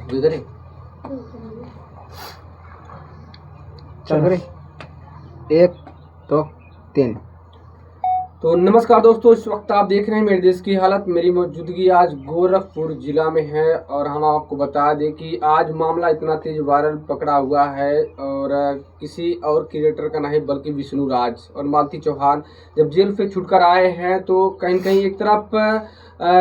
इधर चल करे 1 2 3। तो नमस्कार दोस्तों, इस वक्त आप देख रहे हैं मेरे देश की हालत। मेरी मौजूदगी आज गोरखपुर जिला में है और हम आपको बता दें कि आज मामला इतना तेज वायरल पकड़ा हुआ है और किसी और क्रिएटर का नहीं बल्कि विष्णु राज और मालती चौहान जब जेल से छूटकर आए हैं तो कहीं कहीं एक तरफ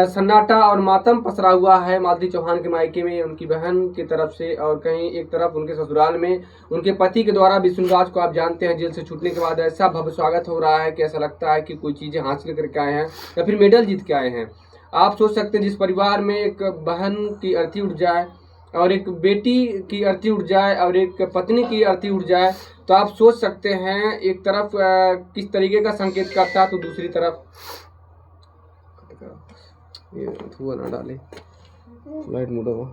सन्नाटा और मातम पसरा हुआ है मालती चौहान के मायके में उनकी बहन की तरफ से, और कहीं एक तरफ उनके ससुराल में उनके पति के द्वारा विष्णु राज को आप जानते हैं जेल से छूटने के बाद ऐसा भव्य स्वागत हो रहा है कि ऐसा लगता है कि कोई चीज़ें हासिल करके आए हैं या फिर मेडल जीत के आए हैं। आप सोच सकते हैं जिस परिवार में एक बहन की अर्थी उठ जाए और एक बेटी की अर्थी उठ जाए और एक पत्नी की अर्थी उठ जाए तो आप सोच सकते हैं एक तरफ किस तरीके का संकेत करता है, तो दूसरी तरफ ये धुआं ना डाले, लाइट मुड़ा हुआ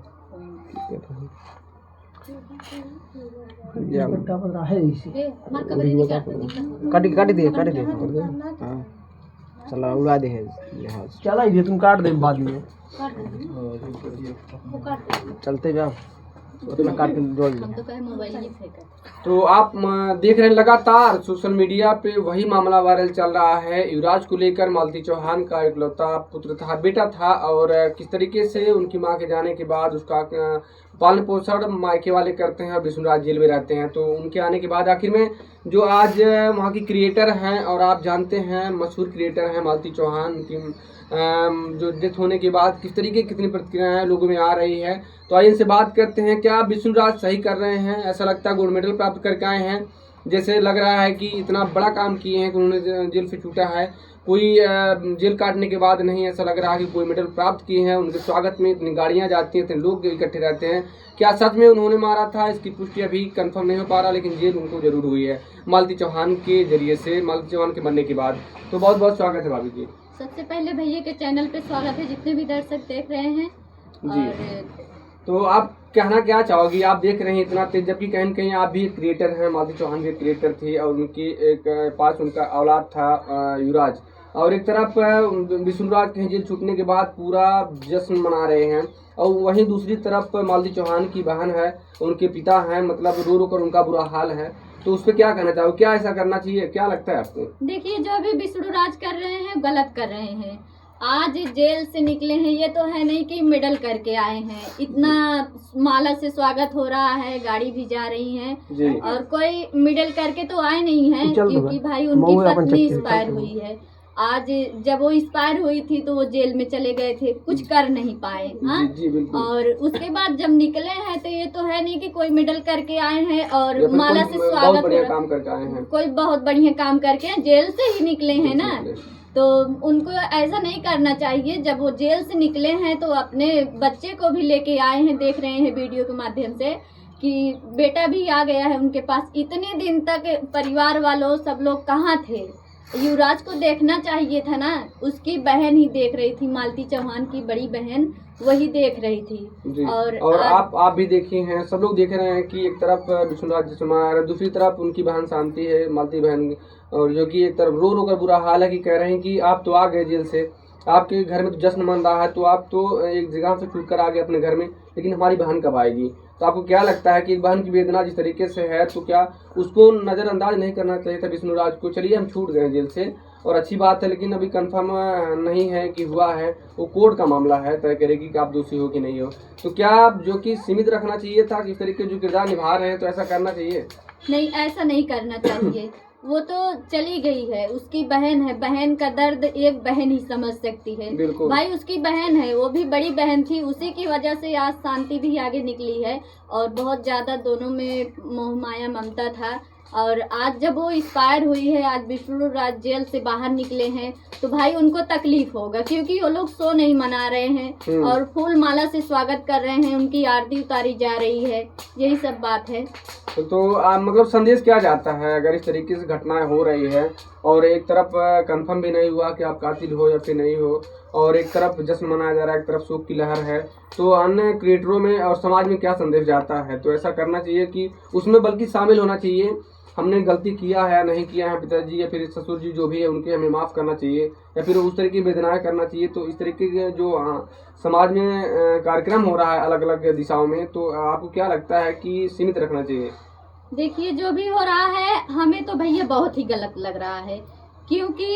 काट दिए हाँ चला उड़ा दे चला ये तुम काट दे बाद में चलते जाओ तो काट के जोड़ तो आप देख रहे हैं लगातार सोशल मीडिया पे वही मामला वायरल चल रहा है। युवराज को लेकर मालती चौहान का इकलौता पुत्र था, बेटा था, और किस तरीके से उनकी मां के जाने के बाद उसका पालन पोषण मायके वाले करते हैं और विष्णु राज जेल में रहते हैं। तो उनके आने के बाद आखिर में जो आज वहाँ की क्रिएटर हैं और आप जानते हैं मशहूर क्रिएटर हैं मालती चौहान, उनकी जो डेथ होने के बाद किस तरीके कितनी प्रतिक्रियाएं लोगों में आ रही है। तो आइए इनसे बात करते हैं, क्या विष्णु राज सही कर रहे हैं? ऐसा लगता है गोल्ड मेडल प्राप्त करके आए हैं, जैसे लग रहा है कि इतना बड़ा काम किए हैं कि उन्होंने जेल से छूटा है, कोई जेल काटने के बाद नहीं, ऐसा लग रहा है कि कोई मेडल प्राप्त किए हैं। उनके स्वागत में इतनी गाड़ियां जाती हैं, इतने लोग इकट्ठे रहते हैं। क्या सच में उन्होंने मारा था? इसकी पुष्टि अभी कंफर्म नहीं हो पा रहा, लेकिन जेल उनको जरूर हुई है मालती चौहान के जरिए से, मालती चौहान के मरने के बाद। तो बहुत बहुत स्वागत है भाभी जी। सबसे पहले भैया के चैनल पे स्वागत है, जितने भी दर्शक देख रहे हैं जी। और तो आप कहना क्या चाहोगी? आप देख रहे हैं इतना तेज, जबकि कहीं न कहीं आप भी क्रिएटर हैं, मालती चौहान के क्रिएटर थे और उनकी एक पास उनका औलाद था युवराज, और एक तरफ विष्णु राज कहीं जेल छूटने के बाद पूरा जश्न मना रहे हैं, और वहीं दूसरी तरफ मालती चौहान की बहन है, उनके पिता हैं, मतलब रो रो कर उनका बुरा हाल है। तो उस पर क्या कहना चाहो? क्या ऐसा करना चाहिए? क्या लगता है आपको? देखिए, जो भी विष्णु राज कर रहे हैं गलत कर रहे हैं। आज जेल से निकले हैं, ये तो है नहीं कि मेडल करके आए हैं। इतना माला से स्वागत हो रहा है, गाड़ी भी जा रही है और कोई मेडल करके तो आए नहीं है, क्योंकि भाई उनकी पत्नी एक्सपायर हुई है। आज जब वो एक्सपायर हुई थी तो वो जेल में चले गए थे, कुछ कर नहीं पाए। हाँ, और उसके बाद जब निकले हैं तो ये तो है नहीं कि कोई मेडल करके आए हैं और माला से स्वागत हो काम करके आए हैं, कोई बहुत बढ़िया काम करके जेल से ही निकले हैं ना। तो उनको ऐसा नहीं करना चाहिए। जब वो जेल से निकले हैं तो अपने बच्चे को भी लेके आए हैं, देख रहे हैं वीडियो के माध्यम से कि बेटा भी आ गया है उनके पास। इतने दिन तक परिवार वालों सब लोग कहाँ थे? युवराज को देखना चाहिए था ना, उसकी बहन ही देख रही थी, मालती चौहान की बड़ी बहन वही देख रही थी। और आप भी देखे हैं, सब लोग देख रहे हैं कि एक तरफ विष्णु राज समार, दूसरी तरफ उनकी बहन शांति है, मालती बहन, और जो कि एक तरफ रो रो कर बुरा हाल है कि कह रहे हैं कि आप तो आ गए जेल से, आपके घर में तो जश्न मन रहा है, तो आप तो एक जगह से छूट कर आ गए अपने घर में, लेकिन हमारी बहन कब आएगी? तो आपको क्या लगता है कि एक बहन की वेदना जिस तरीके से है, तो क्या उसको नज़रअंदाज नहीं करना चाहिए था विष्णु राज को? चलिए हम छूट गए जेल से और अच्छी बात है, लेकिन अभी कंफर्म नहीं है कि हुआ है, वो कोर्ट का मामला है, तय करेगी कि आप दोषी हो कि नहीं हो। तो क्या जो कि सीमित रखना चाहिए था, किस तरीके जो किरदार निभा रहे हैं, तो ऐसा करना चाहिए? नहीं, ऐसा नहीं करना चाहिए। वो तो चली गई है, उसकी बहन है, बहन का दर्द एक बहन ही समझ सकती है। भाई उसकी बहन है, वो भी बड़ी बहन थी, उसी की वजह से आज शांति भी आगे निकली है और बहुत ज़्यादा दोनों में मोह माया ममता था। और आज जब वो एक्सपायर हुई है, आज विष्णु राज जेल से बाहर निकले हैं, तो भाई उनको तकलीफ होगा, क्योंकि वो लोग शो नहीं मना रहे हैं और फूल माला से स्वागत कर रहे हैं, उनकी आरती उतारी जा रही है, यही सब बात है। तो मतलब संदेश क्या जाता है अगर इस तरीके से घटनाएं हो रही है और एक तरफ कंफर्म भी नहीं हुआ कि आप कातिल हो या फिर नहीं हो, और एक तरफ जश्न मनाया जा रहा है, एक तरफ शोक की लहर है, तो अन्य क्रिएटरों में और समाज में क्या संदेश जाता है? तो ऐसा करना चाहिए कि उसमें बल्कि शामिल होना चाहिए हमने गलती किया है या नहीं किया है, पिताजी या फिर ससुर जी जो भी है उनके हमें माफ़ करना चाहिए या फिर उस तरीके की वेदनाएं करना चाहिए। तो इस तरीके के जो समाज में कार्यक्रम हो रहा है अलग अलग दिशाओं में, तो आपको क्या लगता है कि सीमित रखना चाहिए? देखिए, जो भी हो रहा है हमें तो भैया बहुत ही गलत लग रहा है, क्योंकि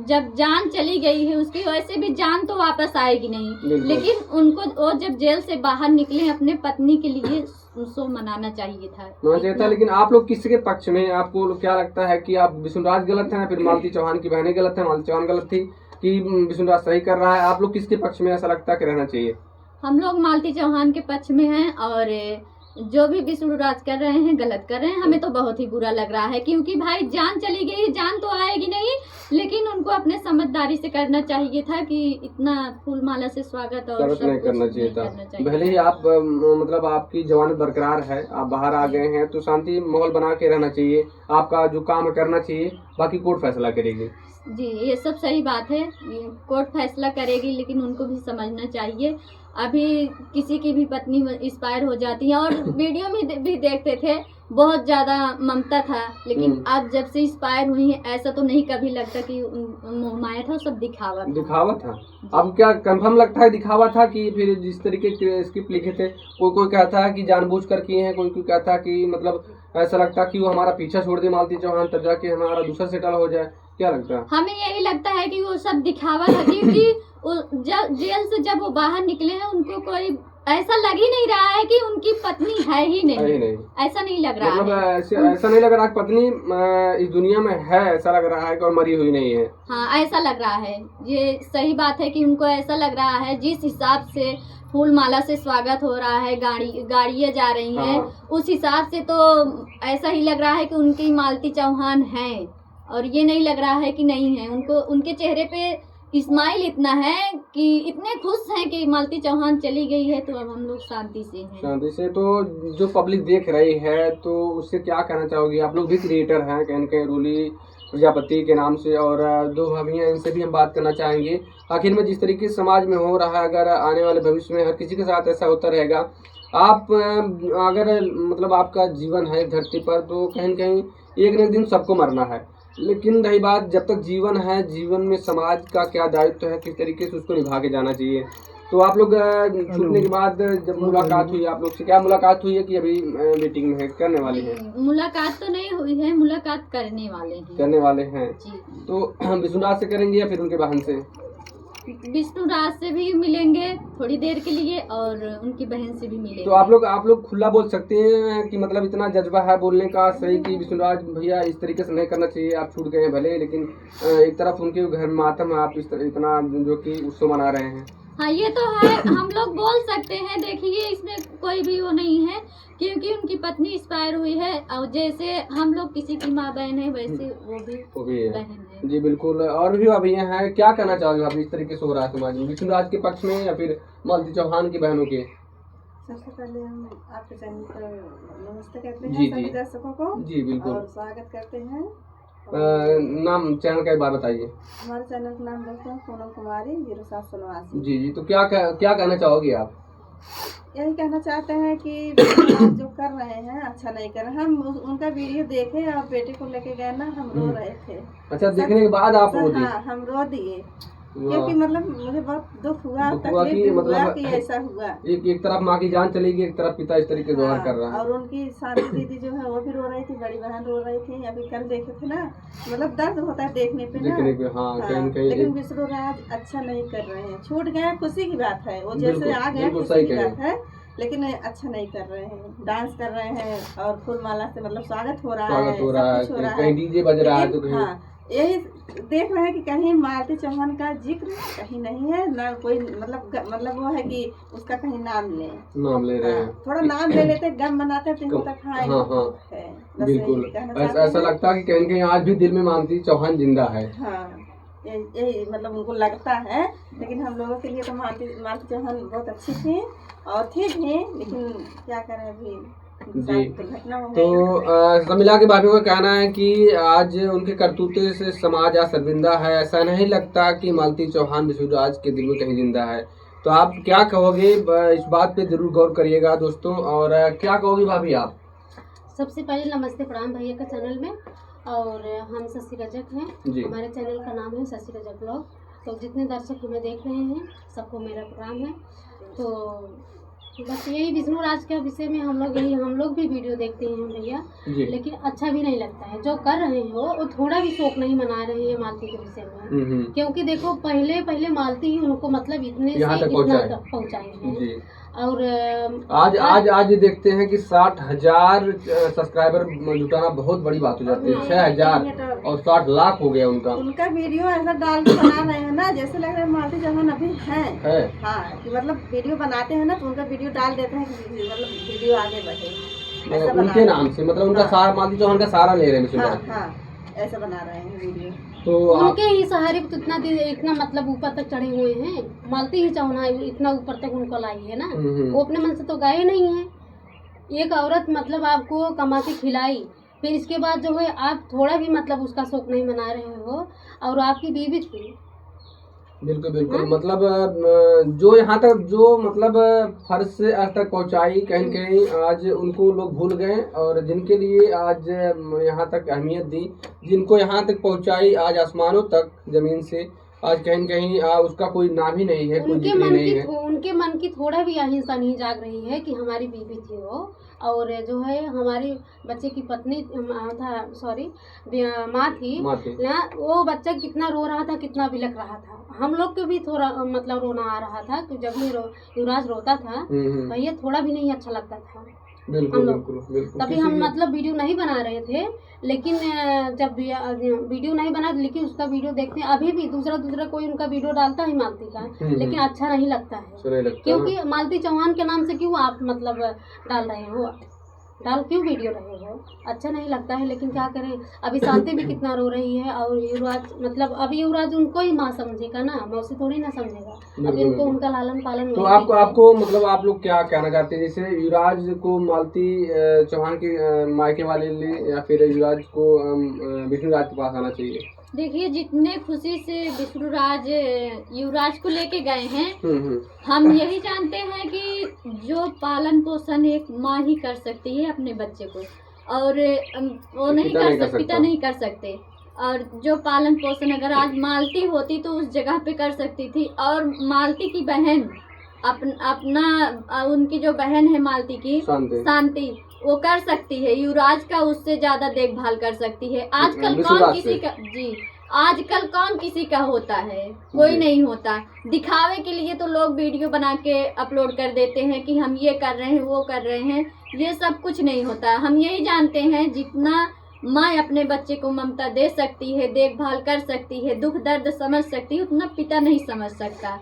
जब जान चली गई है उसकी वैसे भी जान तो वापस आएगी नहीं, लेकिन उनको वो जब जेल से बाहर निकले अपने पत्नी के लिए उसको मनाना चाहिए था। लेकिन आप लोग किसके पक्ष में, आपको क्या लगता है कि आप विष्णुराज गलत है, फिर मालती चौहान की बहनें गलत है, मालती चौहान गलत थी कि विष्णुराज सही कर रहा है? आप लोग किसके पक्ष में ऐसा लगता है कि रहना चाहिए? हम लोग मालती चौहान के पक्ष में हैं, और जो भी विष्णुराज कर रहे हैं गलत कर रहे हैं। हमें तो बहुत ही बुरा लग रहा है, क्योंकि भाई जान चली गई, जान तो आएगी नहीं, लेकिन उनको अपने समझदारी से करना चाहिए था कि इतना फूल माला से स्वागत और सब नहीं करना चाहिए था। भले ही आप मतलब आपकी जवानी बरकरार है, आप बाहर आ गए हैं, तो शांति माहौल बना के रहना चाहिए, आपका जो काम करना चाहिए, बाकी कोर्ट फैसला करेगी। जी, ये सब सही बात है, कोर्ट फैसला करेगी, लेकिन उनको भी समझना चाहिए। अभी किसी की भी पत्नी एक्सपायर हो जाती है, और वीडियो में भी देखते थे बहुत ज़्यादा ममता था, लेकिन अब जब से एक्सपायर हुई है ऐसा तो नहीं कभी लगता कि माया था, सब दिखावा था। अब क्या कंफर्म लगता है दिखावा था कि फिर जिस तरीके के स्क्रिप्ट लिखे थे, कोई कहता है कि जानबूझकर किए हैं, कोई कहता है कि मतलब ऐसा लगता है कि वो हमारा पीछा छोड़ दे मालती चौहान, तब जाके हमारा दूसरा सेटल हो जाए? क्या लगता है? हमें यही लगता है कि वो सब दिखावा था, क्योंकि जेल से जब वो बाहर निकले हैं उनको कोई ऐसा लग ही नहीं रहा है कि उनकी पत्नी है ही नहीं। ऐसा नहीं लग रहा है, ऐसा नहीं लग रहा पत्नी इस दुनिया में है, ऐसा लग रहा है कि और मरी हुई नहीं है। हाँ, ऐसा लग रहा है, ये सही बात है कि उनको ऐसा लग रहा है। जिस हिसाब से फूल माला से स्वागत हो रहा है, गाड़ियाँ जा रही हैं, उस हिसाब से तो ऐसा ही लग रहा है कि उनकी मालती चौहान है, और ये नहीं लग रहा है कि नहीं है। उनको उनके चेहरे पे स्माइल इतना है कि इतने खुश हैं कि मालती चौहान चली गई है, तो अब हम लोग शांति से हैं। शांति से। तो जो पब्लिक देख रही है तो उससे क्या कहना चाहोगी? आप लोग भी क्रिएटर हैं, कहीं कहीं रूली प्रजापति के नाम से, और दो भाभी हैं, इनसे भी हम बात करना चाहेंगे। आखिर में जिस तरीके से समाज में हो रहा है, अगर आने वाले भविष्य में हर किसी के साथ ऐसा होता रहेगा, आप अगर मतलब आपका जीवन है धरती पर, तो कहीं कहीं एक न एक दिन सबको मरना है, लेकिन रही बात जब तक जीवन है, जीवन में समाज का क्या दायित्व है, किस तरीके से उसको निभा के जाना चाहिए। तो आप लोग छूटने के बाद जब मुलाकात हुई, आप लोग से क्या मुलाकात हुई है कि अभी मीटिंग में है, करने वाली है? मुलाकात तो नहीं हुई है, मुलाकात करने वाले हैं जी। तो विष्णुराज से करेंगे या फिर उनके बहन से? विष्णुराज से भी मिलेंगे थोड़ी देर के लिए, और उनकी बहन से भी मिलेंगे। तो आप लोग खुला बोल सकते हैं कि मतलब इतना जज्बा है बोलने का सही कि विष्णुराज भैया इस तरीके से नहीं करना चाहिए, आप छूट गए भले, लेकिन एक तरफ उनके घर में मातम है, आप इस तरह इतना जो कि उत्सव मना रहे हैं। हाँ, ये तो है, हम लोग बोल सकते हैं। देखिए, इसमें कोई भी वो नहीं है, क्योंकि उनकी पत्नी एक्सपायर हुई है, और जैसे हम लोग किसी की माँ बहन है, वैसे वो भी बहन है जी। बिल्कुल। और भी अभी हैं, क्या कहना चाहोगे आप इस तरीके से हो रहा है समाज में, विष्णुराज के पक्ष में या फिर मालती चौहान की बहनों के? सबसे पहले हम आपके चैनल पर नमस्ते कहते हैं सभी दर्शकों को जी। बिल्कुल, और स्वागत करते हैं। नाम चैनल का एक बार बताइए। हमारे चैनल का नाम दोस्तों पूनम कुमारी 0789 जी। तो क्या कहना चाहोगे आप? यही कहना चाहते हैं कि जो कर रहे हैं अच्छा नहीं कर रहे। हम उनका वीडियो देखे और बेटे को लेके गए ना, हम रो रहे थे। अच्छा, देखने के बाद आप रो दिए? हाँ, हम रो दिए, क्योंकि मतलब मुझे बहुत दुख हुआ, तकलीफ हुआ कि ऐसा हुआ। एक तरफ माँ की जान चली गई, एक तरफ पिता इस तरीके से व्यवहार कर रहा है। और उनकी शादी दीदी जो है वो भी रो रही थी, बड़ी बहन रो रही थी। अभी कल देखे थे ना, मतलब दर्द होता है देखने पे ना। लेकिन विष्णुराज अच्छा नहीं कर रहे हैं, छूट गए, खुशी की बात है, वो जैसे आ गए खुशी की बात है, लेकिन अच्छा नहीं कर रहे हैं। डांस कर रहे हैं और फूल माला से मतलब स्वागत हो रहा है, सब कुछ हो रहा है, कहीं डीजे बज रहा है, तो कहीं यही देख रहे हैं कि कहीं मालती चौहान का जिक्र कहीं नहीं है, ना कोई मतलब वो है कि उसका कहीं नाम ले रहे हैं। थोड़ा नाम ले लेते, गम मनाते तो तक। हाँ, बिल्कुल। ऐसा लगता है कि कहीं कहीं आज भी दिल में मालती चौहान जिंदा है। हाँ, यही मतलब उनको लगता है, लेकिन हम लोगों के लिए तो मालती चौहान बहुत अच्छी थी और थी भी, लेकिन क्या करें अभी जी। तो समिला के भाभी का कहना है कि आज उनके करतूते से समाज आज शर्मिंदा है। ऐसा नहीं लगता कि मालती चौहान विष्णुराज के दिल में कहीं जिंदा है। तो आप क्या कहोगे, इस बात पे जरूर गौर करिएगा दोस्तों। और क्या कहोगी भाभी आप? सबसे पहले नमस्ते प्रणाम भैया का चैनल में। और हम शशि रजक हैं, हमारे चैनल का नाम है शशि रजक ब्लॉग। तो जितने दर्शक हमें देख रहे हैं सबको मेरा प्रणाम है। तो बस यही विष्णु राज के विषय में हम लोग भी वीडियो देखते हैं भैया, लेकिन अच्छा भी नहीं लगता है। जो कर रहे हो वो थोड़ा भी शौक नहीं मना रहे हैं मालती के विषय में, क्योंकि देखो पहले मालती ही उनको मतलब इतने से इतना तक पहुँचाए हैं। और आज देखते हैं कि 60,000 सब्सक्राइबर जुटाना बहुत बड़ी बात हो जाती है। 6,000 और 60 लाख हो गया उनका वीडियो ऐसा डाल के बना रहे हैं ना, जैसे लग रहा है मालती चौहान अभी है। हाँ, कि मतलब वीडियो बनाते हैं ना तो उनका वीडियो डाल देते हैं कि मतलब वीडियो आगे बढ़े उनके नाम से, मतलब उनका सारा मालती चौहान का सारा ले रहे हैं। ऐसा बना रहे हैं वीडियो। तो उनके ही सहारे तो इतना मतलब ऊपर तक चढ़े हुए हैं। मालती ही चौहान इतना ऊपर तक उनको लाई है ना, वो अपने मन से तो गए नहीं है। एक औरत मतलब आपको कमा के खिलाई, फिर इसके बाद जो है आप थोड़ा भी मतलब उसका शौक नहीं मना रहे हो, और आपकी बीवी थी। बिल्कुल मतलब जो यहाँ तक जो मतलब फर्ज से आज तक पहुँचाई, कहीं कहीं आज उनको लोग भूल गए, और जिनके लिए आज यहाँ तक अहमियत दी, जिनको यहाँ तक पहुँचाई आज आसमानों तक जमीन से, आज कहीं कहीं उसका कोई नाम ही नहीं है, कोई जिक्र नहीं है। उनके मन की थोड़ा भी अहिंसा नहीं जाग रही है कि हमारी बीवी थी वो, और जो है हमारी बच्चे की पत्नी माँ थी ना, वो बच्चा कितना रो रहा था, कितना बिलख रहा था। हम लोग को भी थोड़ा मतलब रोना आ रहा था कि जब युवराज रोता था भैया, थोड़ा भी नहीं अच्छा लगता था। बिल्कुल। तभी हम मतलब वीडियो नहीं बना रहे थे, लेकिन जब वीडियो नहीं बना, लेकिन उसका वीडियो देखते हैं। अभी भी दूसरा कोई उनका वीडियो डालता है मालती का, लेकिन अच्छा नहीं लगता है। क्योंकि मालती चौहान के नाम से क्यों आप मतलब डाल रहे हो, क्यों वीडियो रहे हो, अच्छा नहीं लगता है। लेकिन क्या करें, अभी शांति भी कितना रो रही है, और युवराज मतलब अभी युवराज उनको ही माँ समझेगा ना, मौसी थोड़ी ना समझेगा। अभी उनको उनका लालन पालन। तो आपको मतलब आप लोग क्या कहना चाहते हैं, जैसे युवराज को मालती चौहान के मायके वाले ले, या फिर युवराज को विष्णु राज के पास आना चाहिए? देखिए, जितने खुशी से विष्णुराज युवराज को लेके गए हैं, हम यही जानते हैं कि जो पालन पोषण एक माँ ही कर सकती है अपने बच्चे को, और वो नहीं कर सकते, पिता नहीं कर सकते। और जो पालन पोषण अगर आज मालती होती तो उस जगह पे कर सकती थी, और मालती की बहन अपना उनकी जो बहन है मालती की शांति, वो कर सकती है। युवराज का उससे ज्यादा देखभाल कर सकती है। आजकल कौन किसी का होता है, कोई नहीं होता। दिखावे के लिए तो लोग वीडियो बना के अपलोड कर देते हैं कि हम ये कर रहे हैं, वो कर रहे हैं। ये सब कुछ नहीं होता। हम यही जानते हैं, जितना माँ अपने बच्चे को ममता दे सकती है, देखभाल कर सकती है, दुख दर्द समझ सकती है, उतना पिता नहीं समझ सकता।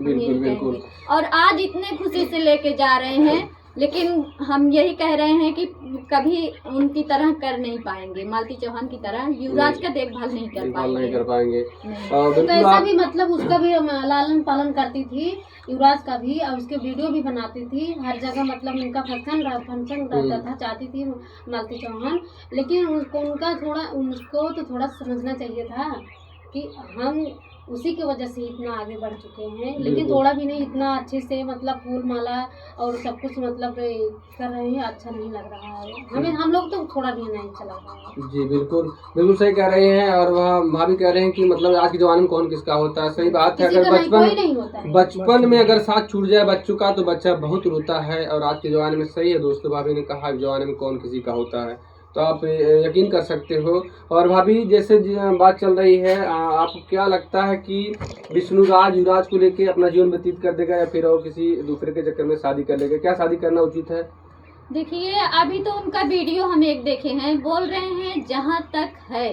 बिल्कुल। और आज इतने खुशी से लेके जा रहे हैं, लेकिन हम यही कह रहे हैं कि कभी उनकी तरह कर नहीं पाएंगे, मालती चौहान की तरह युवराज का देखभाल नहीं कर पाएंगे। तो ऐसा भी मतलब उसका भी लालन पालन करती थी, युवराज का भी, और उसके वीडियो भी बनाती थी हर जगह। मतलब उनका फंक्शन रहता था, चाहती थी मालती चौहान। लेकिन उनको तो थोड़ा समझना चाहिए था कि हम उसी की वजह से इतना आगे बढ़ चुके हैं, लेकिन थोड़ा भी नहीं, इतना अच्छे से मतलब फूल माला और सब कुछ मतलब कर रहे हैं। अच्छा नहीं लग रहा है हम लोग तो थोड़ा भी नहीं अच्छा लग रहा है। जी बिल्कुल सही कह रहे हैं। और वह भाभी कह रहे हैं कि मतलब आज के जमाने में कौन किसका होता है। सही बात है। अगर बचपन में अगर साथ छूट जाए बच्चों का तो बच्चा बहुत रोता है, और आज के जमाने में सही है दोस्तों, भाभी ने कहा जमाने में कौन किसी का होता है, तो आप यकीन कर सकते हो। और भाभी जैसे बात चल रही है, आपको क्या लगता है कि विष्णुराज युवराज को लेके अपना जीवन व्यतीत कर देगा, या फिर और किसी दूसरे के चक्कर में शादी कर लेगा? क्या शादी करना उचित है? देखिए, अभी तो उनका वीडियो हम एक देखे हैं, बोल रहे हैं जहाँ तक है,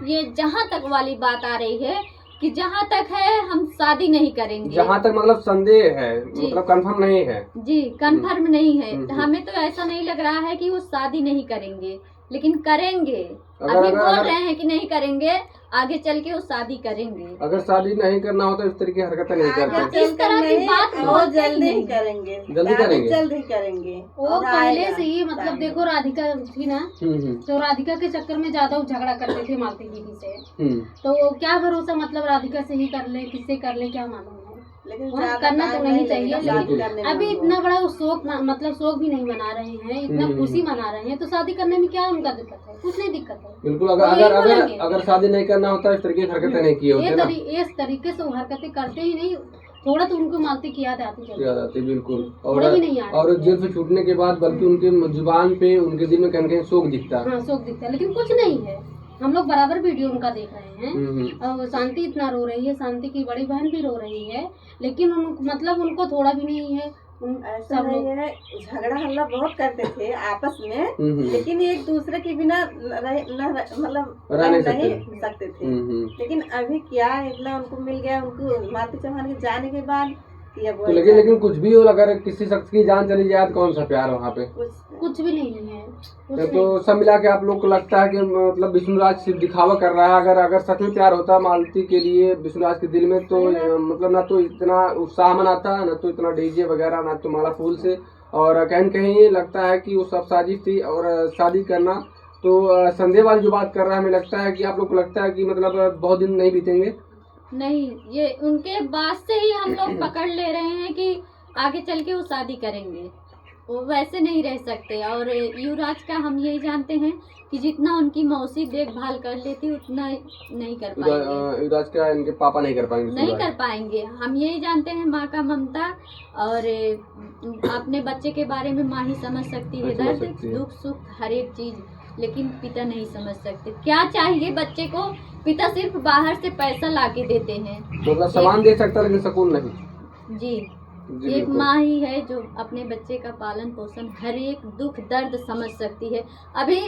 ये जहाँ तक वाली बात आ रही है कि जहाँ तक है हम शादी नहीं करेंगे। जहाँ तक मतलब संदेह है, मतलब कंफर्म नहीं है। जी, कंफर्म नहीं है। हमें तो ऐसा नहीं लग रहा है कि वो शादी नहीं करेंगे, लेकिन करेंगे। अभी बोल रहे हैं कि नहीं करेंगे, आगे चल के वो शादी करेंगे। अगर शादी नहीं करना होता इस तरह की हरकतें नहीं करते। इस तरह की बात वो जल्दी करेंगे। वो पहले से ही मतलब देखो, राधिका थी ना, तो राधिका के चक्कर में ज्यादा झगड़ा करते थे मालती दीदी से। तो क्या भरोसा, मतलब राधिका से ही कर ले, किससे कर ले, क्या मालूम है। लेकिन वहाँ ज्यादा करना तो टाइम नहीं नहीं चाहिए, लगेगा शादी लेकिन करने में अभी उनको। इतना बड़ा शौक मतलब शौक भी नहीं मना रहे हैं, इतना खुशी मना रहे हैं, तो शादी करने में क्या उनका दिक्कत है? कुछ नहीं दिक्कत है। बिल्कुल। वो अगर यही अगर अगर बोलेंगे। अगर शादी नहीं करना होता इस तरीके की हरकतें नहीं किए होते ना। इस तरीके से वो हरकतें करते ही नहीं, थोड़ा तो उनको मालती की याद आती चली। याद आती बिल्कुल। थोड़ा भी नहीं आती और है। जेल से छूटने के बाद बल्कि उनके जुबान पे उनके दिल में कहीं कहीं शोक दिखता है। हाँ, शौक दिखता है, लेकिन कुछ नहीं है। हम लोग बराबर वीडियो उनका देख रहे हैं और शांति इतना रो रही है, शांति की बड़ी बहन भी रो रही है, लेकिन मतलब उनको थोड़ा भी नहीं है। ऐसा सब नहीं लोग है, झगड़ा हल्ला बहुत करते थे आपस में, लेकिन एक दूसरे के बिना मतलब रह नहीं सकते थे। लेकिन अभी क्या इतना उनको मिल गया, उनको मालती चौहान के जाने के बाद तो लेकिन कुछ भी हो, अगर किसी शख्स की जान चली जाए तो कौन सा प्यार वहाँ पे? कुछ भी नहीं है। तो सब मिला के आप लोग को लगता है कि मतलब विष्णुराज सिर्फ दिखावा कर रहा है? अगर सच में प्यार होता मालती के लिए विष्णुराज के दिल में तो मतलब ना तो इतना उत्साह मनाता, ना तो इतना डीजे वगैरह, ना तो माला फूल से, और कहीं कहीं लगता है कि वो सब साजिश थी। और शादी करना तो संदेह वाली जो बात कर रहा है, हमें लगता है कि आप लोग को लगता है कि मतलब बहुत दिन नहीं बीतेंगे। नहीं, ये उनके बाद से ही हम लोग पकड़ ले रहे हैं कि आगे चल के वो शादी करेंगे, वो वैसे नहीं रह सकते। और युवराज का हम यही जानते हैं कि जितना उनकी मौसी देखभाल कर लेती उतना नहीं कर पाएंगे। युवराज का इनके पापा नहीं कर पाएंगे, नहीं कर पाएंगे। हम यही जानते हैं माँ का ममता, और अपने बच्चे के बारे में माँ ही समझ सकती है, दर्द दुख सुख हर एक चीज, लेकिन पिता नहीं समझ सकते। क्या चाहिए बच्चे को, पिता सिर्फ बाहर से पैसा लाके देते हैं, मतलब सामान दे सकता लेकिन सुकून नहीं। जी, एक माँ ही है जो अपने बच्चे का पालन पोषण हर एक दुख दर्द समझ सकती है। अभी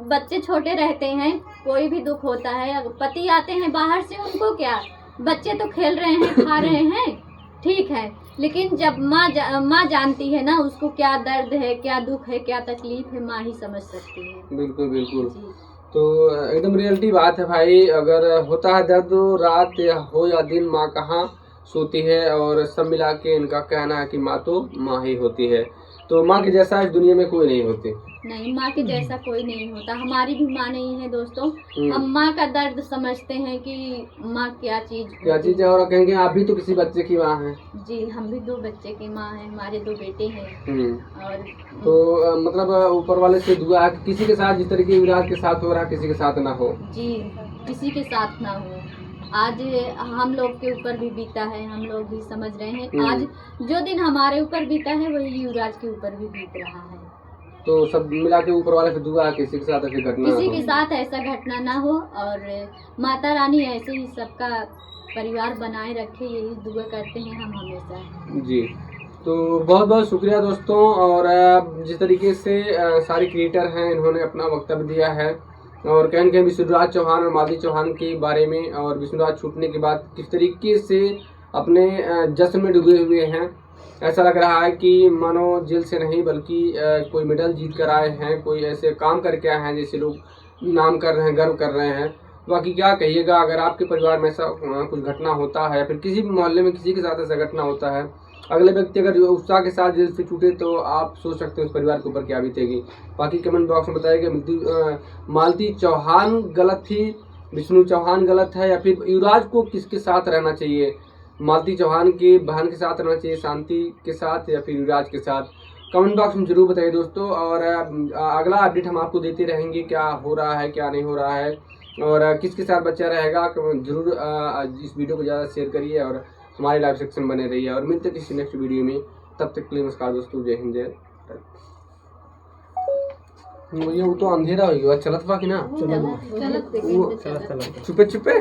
बच्चे छोटे रहते हैं, कोई भी दुख होता है, पति आते हैं बाहर से, उनको क्या, बच्चे तो खेल रहे हैं, खा रहे हैं, ठीक है, लेकिन जब माँ जानती है ना उसको क्या दर्द है, क्या दुख है, क्या तकलीफ है, माँ ही समझ सकती है। बिल्कुल बिल्कुल। तो एकदम रियलिटी बात है भाई। अगर होता है दर्द रात या हो या दिन, माँ कहाँ सोती है। और सब मिला के इनका कहना है कि माँ तो माँ ही होती है। तो माँ के जैसा इस दुनिया में कोई नहीं होती। नहीं, माँ के जैसा कोई नहीं होता। हमारी भी माँ नहीं है दोस्तों, हम माँ का दर्द समझते हैं कि माँ क्या चीज है। और कहेंगे आप भी तो किसी बच्चे की माँ हैं। जी, हम भी 2 बच्चे की माँ हैं, हमारे 2 बेटे हैं। और तो मतलब ऊपर वाले से दुआ है कि किसी के साथ जिस तरीके युवराज के साथ हो रहा है किसी के साथ ना हो। जी, किसी के साथ ना हो। आज हम लोग के ऊपर भी बीता है, हम लोग भी समझ रहे हैं। आज जो दिन हमारे ऊपर बीता है वही युवराज के ऊपर भी बीत रहा है। तो सब मिला के ऊपर वाले से दुआ है किसी के साथ ऐसी घटना, किसी के साथ ऐसा घटना ना हो, और माता रानी ऐसे ही सबका परिवार बनाए रखे, यही दुआ करते हैं हम हमेशा। जी, तो बहुत बहुत शुक्रिया दोस्तों। और जिस तरीके से सारे क्रिएटर हैं इन्होंने अपना वक्तव्य दिया है, और कहीं कहीं विष्णुराज चौहान और मालती चौहान के बारे में, और विष्णुराज छूटने के बाद किस तरीके से अपने जश्न में डूबे हुए हैं। ऐसा लग रहा है कि मानो जेल से नहीं बल्कि कोई मेडल जीत कर आए हैं, कोई ऐसे काम करके आए हैं जैसे लोग नाम कर रहे हैं, गर्व कर रहे हैं। बाकी क्या कहिएगा, अगर आपके परिवार में ऐसा कुछ घटना होता है, फिर किसी भी मोहल्ले में किसी के साथ ऐसा घटना होता है, अगले व्यक्ति अगर उत्साह के साथ जेल से छूटे तो आप सोच सकते हैं उस परिवार के ऊपर क्या बीतेगी। बाकी कमेंट बॉक्स में बताइएगा मालती चौहान गलत थी, विष्णु चौहान गलत है, या फिर युवराज को किसके साथ रहना चाहिए, मालती चौहान की बहन के साथ रहना चाहिए, शांति के साथ, या फिर युवराज के साथ। कमेंट बॉक्स में जरूर बताइए दोस्तों। और अगला अपडेट हम आपको देते रहेंगे, क्या हो रहा है क्या नहीं हो रहा है, और किसके साथ बच्चा रहेगा। जरूर इस वीडियो को ज़्यादा शेयर करिए और हमारे लाइव सेक्शन बने रहिए, और मिलते किसी नेक्स्ट वीडियो में। तब तक के लिए नमस्कार दोस्तों, जय हिंद जय। ये वो तो अंधेरा हो गया, चलत बा कि ना, चुपे चुपे